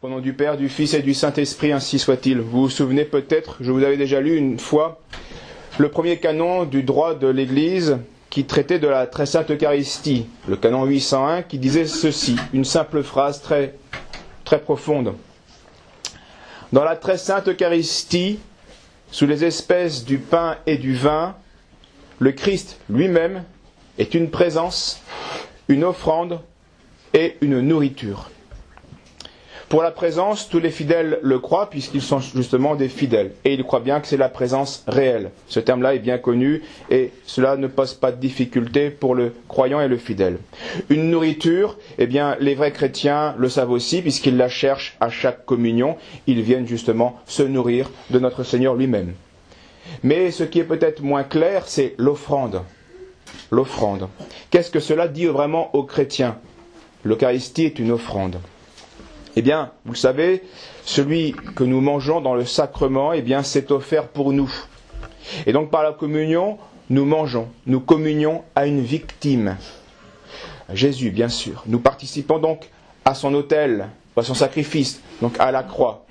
Au nom du Père, du Fils et du Saint-Esprit, ainsi soit-il. Vous vous souvenez peut-être, je vous avais déjà lu une fois, le premier canon du droit de l'Église qui traitait de la très sainte Eucharistie, le canon 801, qui disait ceci, une simple phrase très, très profonde. Dans la très sainte Eucharistie, sous les espèces du pain et du vin, le Christ lui-même est une présence, une offrande et une nourriture. Pour la présence, tous les fidèles le croient puisqu'ils sont justement des fidèles. Et ils croient bien que c'est la présence réelle. Ce terme-là est bien connu et cela ne pose pas de difficulté pour le croyant et le fidèle. Une nourriture, eh bien, les vrais chrétiens le savent aussi puisqu'ils la cherchent à chaque communion. Ils viennent justement se nourrir de notre Seigneur lui-même. Mais ce qui est peut-être moins clair, c'est l'offrande. L'offrande. Qu'est-ce que cela dit vraiment aux chrétiens ? L'Eucharistie est une offrande. Eh bien, vous le savez, celui que nous mangeons dans le sacrement, eh bien, c'est offert pour nous. Et donc, par la communion, nous mangeons, nous communions à une victime. Jésus, bien sûr. Nous participons donc à son autel, à son sacrifice, donc à la croix.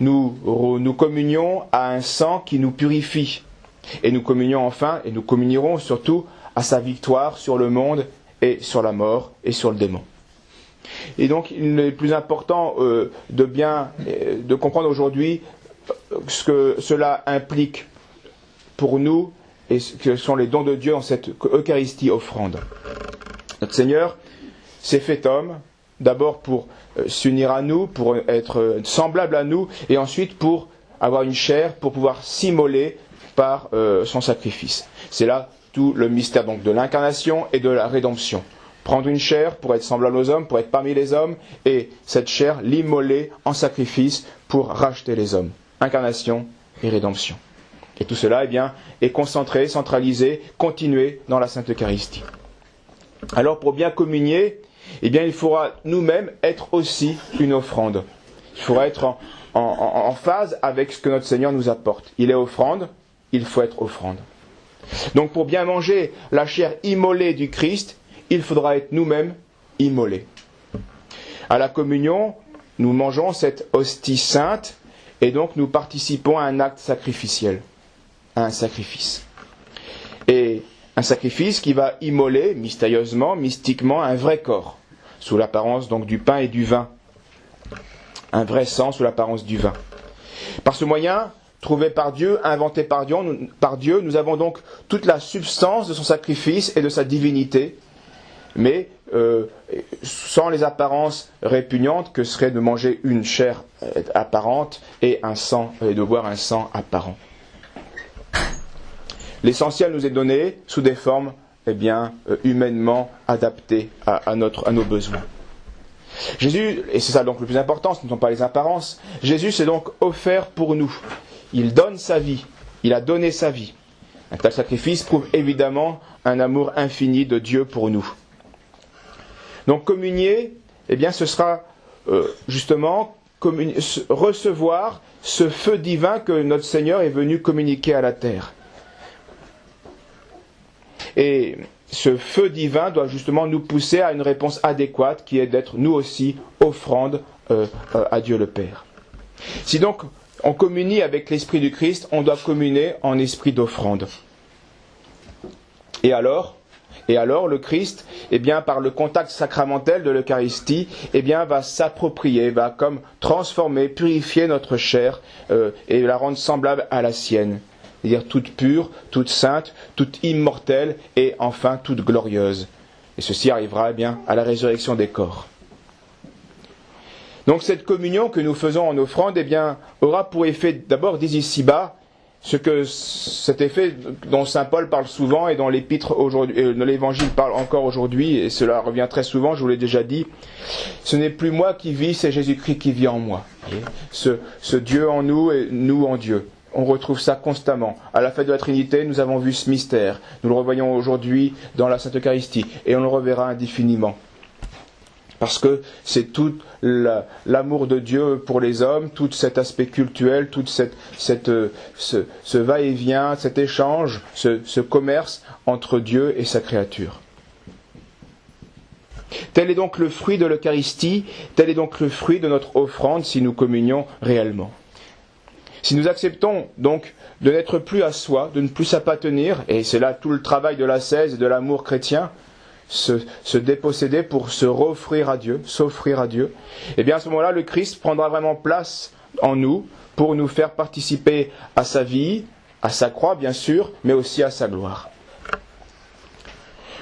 Nous communions à un sang qui nous purifie. Et nous communions enfin, et nous communierons surtout à sa victoire sur le monde et sur la mort et sur le démon. Et donc, il est plus important de comprendre aujourd'hui ce que cela implique pour nous et ce que sont les dons de Dieu en cette Eucharistie offrande. Notre Seigneur s'est fait homme, d'abord pour s'unir à nous, pour être semblable à nous, et ensuite pour avoir une chair, pour pouvoir s'immoler par son sacrifice. C'est là tout le mystère donc de l'incarnation et de la rédemption. Prendre une chair pour être semblable aux hommes, pour être parmi les hommes, et cette chair l'immoler en sacrifice pour racheter les hommes. Incarnation et rédemption. Et tout cela, eh bien, est concentré, centralisé, continué dans la Sainte Eucharistie. Alors, pour bien communier, eh bien, il faudra nous-mêmes être aussi une offrande. Il faudra être en phase avec ce que notre Seigneur nous apporte. Il est offrande, il faut être offrande. Donc, pour bien manger la chair immolée du Christ, il faudra être nous-mêmes immolés. À la communion, nous mangeons cette hostie sainte et donc nous participons à un acte sacrificiel, à un sacrifice. Et un sacrifice qui va immoler mystérieusement, mystiquement, un vrai corps, sous l'apparence donc du pain et du vin. Un vrai sang sous l'apparence du vin. Par ce moyen, trouvé par Dieu, inventé par Dieu, nous avons donc toute la substance de son sacrifice et de sa divinité, mais sans les apparences répugnantes que serait de manger une chair apparente et un sang, et de boire un sang apparent. L'essentiel nous est donné sous des formes humainement adaptées à nos besoins. Jésus, et c'est ça donc le plus important, ce ne sont pas les apparences, Jésus s'est donc offert pour nous. Il donne sa vie, il a donné sa vie. Un tel sacrifice prouve évidemment un amour infini de Dieu pour nous. Donc communier, eh bien ce sera justement recevoir ce feu divin que notre Seigneur est venu communiquer à la terre. Et ce feu divin doit justement nous pousser à une réponse adéquate qui est d'être nous aussi offrande à Dieu le Père. Si donc on communie avec l'Esprit du Christ, on doit communier en esprit d'offrande. Et alors, le Christ, eh bien, par le contact sacramentel de l'Eucharistie, eh bien, va s'approprier, va comme transformer, purifier notre chair et la rendre semblable à la sienne. C'est-à-dire toute pure, toute sainte, toute immortelle et enfin toute glorieuse. Et ceci arrivera, eh bien, à la résurrection des corps. Donc cette communion que nous faisons en offrande, eh bien, aura pour effet d'abord dès ici-bas, cet effet dont saint Paul parle souvent et dont l'épître aujourd'hui, l'évangile parle encore aujourd'hui, et cela revient très souvent, je vous l'ai déjà dit, ce n'est plus moi qui vis, c'est Jésus-Christ qui vit en moi. Ce Dieu en nous et nous en Dieu. On retrouve ça constamment. À la fête de la Trinité, nous avons vu ce mystère. Nous le revoyons aujourd'hui dans la Sainte Eucharistie, et on le reverra indéfiniment. Parce que c'est tout l'amour de Dieu pour les hommes, tout cet aspect cultuel, tout ce va-et-vient, cet échange, ce commerce entre Dieu et sa créature. Tel est donc le fruit de l'Eucharistie, tel est donc le fruit de notre offrande si nous communions réellement. Si nous acceptons donc de n'être plus à soi, de ne plus s'appartenir, et c'est là tout le travail de l'ascèse et de l'amour chrétien, se déposséder pour se s'offrir à Dieu, et bien à ce moment-là, le Christ prendra vraiment place en nous pour nous faire participer à sa vie, à sa croix bien sûr, mais aussi à sa gloire.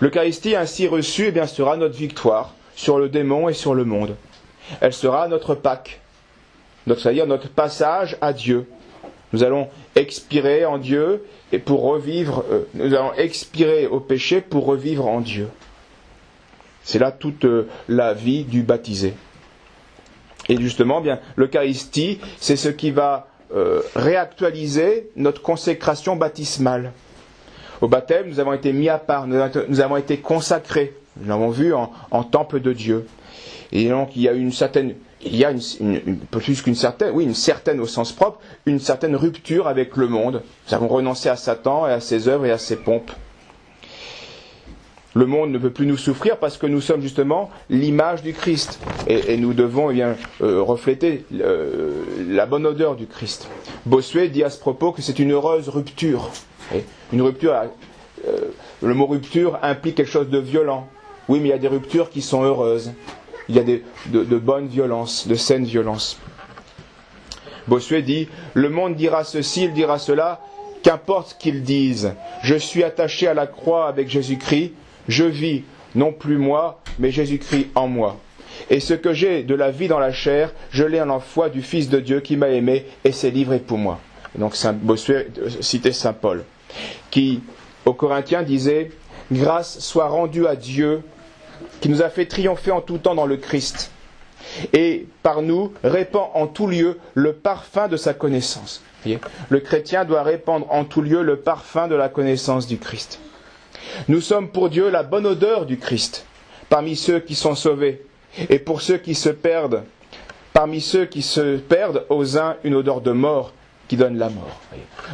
L'Eucharistie ainsi reçue eh bien, sera notre victoire sur le démon et sur le monde. Elle sera notre Pâques, c'est-à-dire notre passage à Dieu. Nous allons expirer en Dieu et pour revivre, nous allons expirer au péché pour revivre en Dieu. C'est là toute la vie du baptisé. Et justement, bien, l'Eucharistie, c'est ce qui va réactualiser notre consécration baptismale. Au baptême, nous avons été mis à part, nous avons été consacrés, nous l'avons vu en temple de Dieu. Et donc il y a une certaine au sens propre, une certaine rupture avec le monde. Nous avons renoncé à Satan et à ses œuvres et à ses pompes. Le monde ne peut plus nous souffrir parce que nous sommes justement l'image du Christ. Et nous devons refléter la bonne odeur du Christ. Bossuet dit à ce propos que c'est une heureuse rupture. Une rupture, le mot rupture implique quelque chose de violent. Oui, mais il y a des ruptures qui sont heureuses. Il y a de bonnes violences, de saines violences. Bossuet dit, le monde dira ceci, il dira cela, qu'importe ce qu'ils disent. Je suis attaché à la croix avec Jésus-Christ, je vis, non plus moi, mais Jésus-Christ en moi. Et ce que j'ai de la vie dans la chair, je l'ai en la foi du Fils de Dieu qui m'a aimé et s'est livré pour moi. Et donc Bossuet citait Saint Paul, qui, aux Corinthiens, disait « Grâce soit rendue à Dieu, qui nous a fait triompher en tout temps dans le Christ, et par nous répand en tout lieu le parfum de sa connaissance. » Le chrétien doit répandre en tout lieu le parfum de la connaissance du Christ. Nous sommes pour Dieu la bonne odeur du Christ, parmi ceux qui sont sauvés, et pour ceux qui se perdent, parmi ceux qui se perdent, aux uns une odeur de mort qui donne la mort.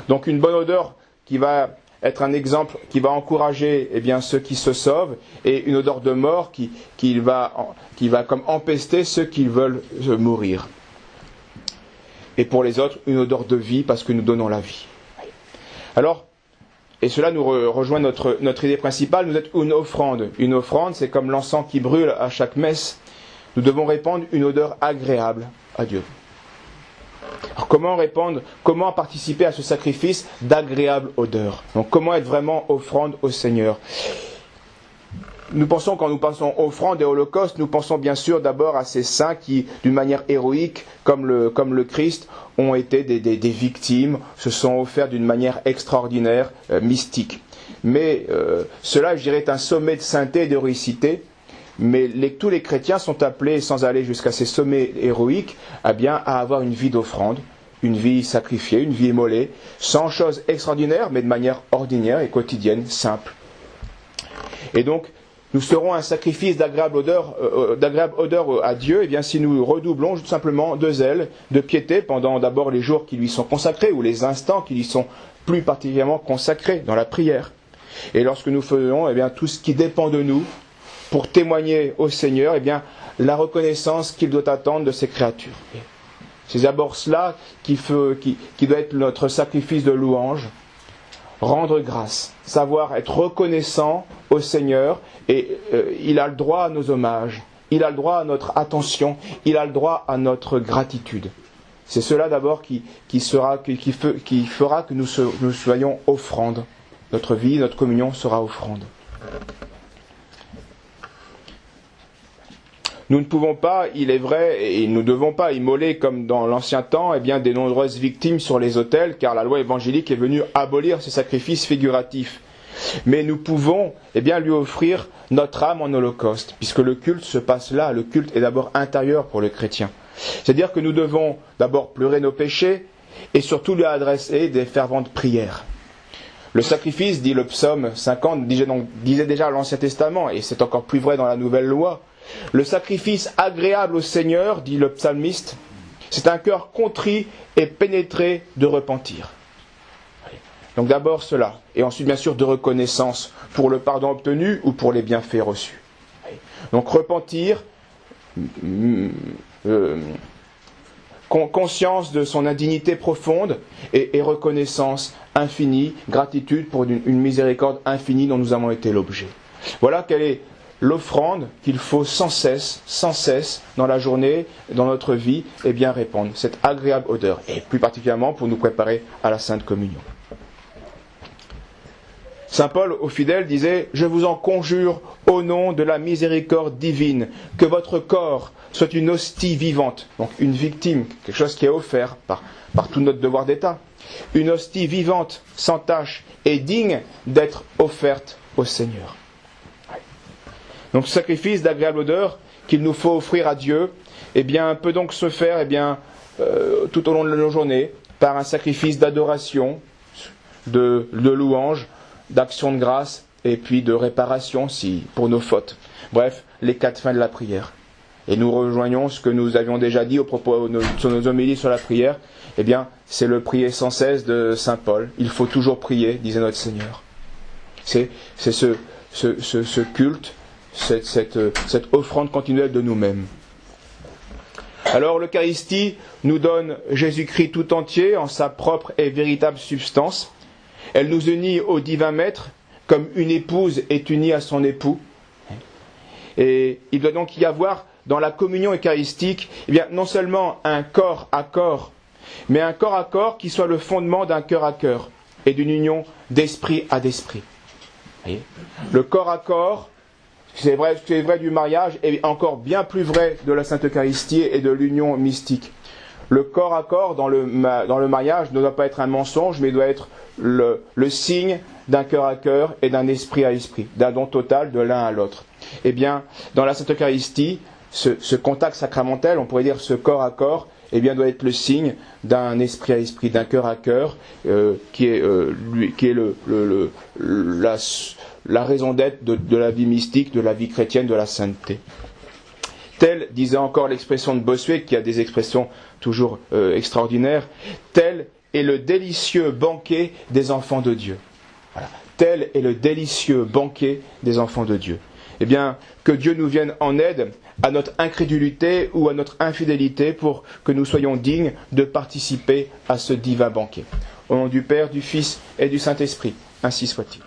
Donc une bonne odeur qui va être un exemple, qui va encourager ceux qui se sauvent, et une odeur de mort qui va comme empester ceux qui veulent mourir. Et pour les autres, une odeur de vie, parce que nous donnons la vie. Alors, et cela nous rejoint notre idée principale, nous êtes une offrande. Une offrande, c'est comme l'encens qui brûle à chaque messe. Nous devons répandre une odeur agréable à Dieu. Alors comment participer à ce sacrifice d'agréable odeur? Donc comment être vraiment offrande au Seigneur? Quand nous pensons offrande et holocauste, nous pensons bien sûr d'abord à ces saints qui, d'une manière héroïque, comme le Christ, ont été des victimes, se sont offerts d'une manière extraordinaire, mystique. Mais cela, je dirais, est un sommet de sainteté et d'héroïcité. Mais tous les chrétiens sont appelés, sans aller jusqu'à ces sommets héroïques, à avoir une vie d'offrande, une vie sacrifiée, une vie immolée, sans choses extraordinaires, mais de manière ordinaire et quotidienne, simple. Et donc, nous serons un sacrifice d'agréable odeur à Dieu, si nous redoublons tout simplement de zèle, de piété, pendant d'abord les jours qui lui sont consacrés, ou les instants qui lui sont plus particulièrement consacrés dans la prière. Et lorsque nous faisons tout ce qui dépend de nous, pour témoigner au Seigneur la reconnaissance qu'il doit attendre de ses créatures. C'est d'abord cela qui doit être notre sacrifice de louange. Rendre grâce, savoir être reconnaissant au Seigneur, et il a le droit à nos hommages, il a le droit à notre attention, il a le droit à notre gratitude. C'est cela d'abord qui fera que nous soyons offrande. Notre vie, notre communion sera offrande. Nous ne pouvons pas, il est vrai, et nous ne devons pas immoler comme dans l'ancien temps, des nombreuses victimes sur les autels, car la loi évangélique est venue abolir ces sacrifices figuratifs. Mais nous pouvons, lui offrir notre âme en holocauste, puisque le culte se passe là, le culte est d'abord intérieur pour le chrétien. C'est-à-dire que nous devons d'abord pleurer nos péchés, et surtout lui adresser des ferventes prières. Le sacrifice, dit le psaume 50, disait déjà l'Ancien Testament, et c'est encore plus vrai dans la Nouvelle Loi. Le sacrifice agréable au Seigneur, dit le psalmiste, c'est un cœur contrit et pénétré de repentir. Donc d'abord cela, et ensuite bien sûr de reconnaissance pour le pardon obtenu ou pour les bienfaits reçus. Donc repentir, conscience de son indignité profonde et reconnaissance infinie, gratitude pour une miséricorde infinie dont nous avons été l'objet. Voilà quelle est l'offrande qu'il faut sans cesse, dans la journée, dans notre vie, bien répandre, cette agréable odeur, et plus particulièrement pour nous préparer à la Sainte Communion. Saint Paul aux fidèles disait « Je vous en conjure au nom de la miséricorde divine, que votre corps soit une hostie vivante, donc une victime, quelque chose qui est offert par tout notre devoir d'État, une hostie vivante, sans tache et digne d'être offerte au Seigneur. » Donc ce sacrifice d'agréable odeur qu'il nous faut offrir à Dieu, peut donc se faire tout au long de nos journées par un sacrifice d'adoration, de louange, d'action de grâce et puis de réparation pour nos fautes. Bref, les 4 fins de la prière. Et nous rejoignons ce que nous avions déjà dit au propos sur nos homélies sur la prière. C'est le prier sans cesse de Saint Paul. Il faut toujours prier, disait notre Seigneur. C'est ce culte, cette offrande continuelle de nous-mêmes. Alors l'Eucharistie nous donne Jésus-Christ tout entier en sa propre et véritable substance. Elle nous unit au divin Maître comme une épouse est unie à son époux. Et il doit donc y avoir dans la communion eucharistique non seulement un corps à corps, mais un corps à corps qui soit le fondement d'un cœur à cœur et d'une union d'esprit à d'esprit. Le corps à corps, c'est vrai du mariage et encore bien plus vrai de la Sainte Eucharistie et de l'union mystique. Le corps à corps dans le mariage ne doit pas être un mensonge, mais doit être le signe d'un cœur à cœur et d'un esprit à esprit, d'un don total de l'un à l'autre. Dans la Sainte Eucharistie, ce contact sacramentel, on pourrait dire ce corps à corps, doit être le signe d'un esprit à esprit, d'un cœur à cœur, qui est la raison d'être de la vie mystique, de la vie chrétienne, de la sainteté. Tel, disait encore l'expression de Bossuet, qui a des expressions toujours extraordinaires, tel est le délicieux banquet des enfants de Dieu. Voilà. Tel est le délicieux banquet des enfants de Dieu. Que Dieu nous vienne en aide à notre incrédulité ou à notre infidélité pour que nous soyons dignes de participer à ce divin banquet. Au nom du Père, du Fils et du Saint-Esprit, ainsi soit-il.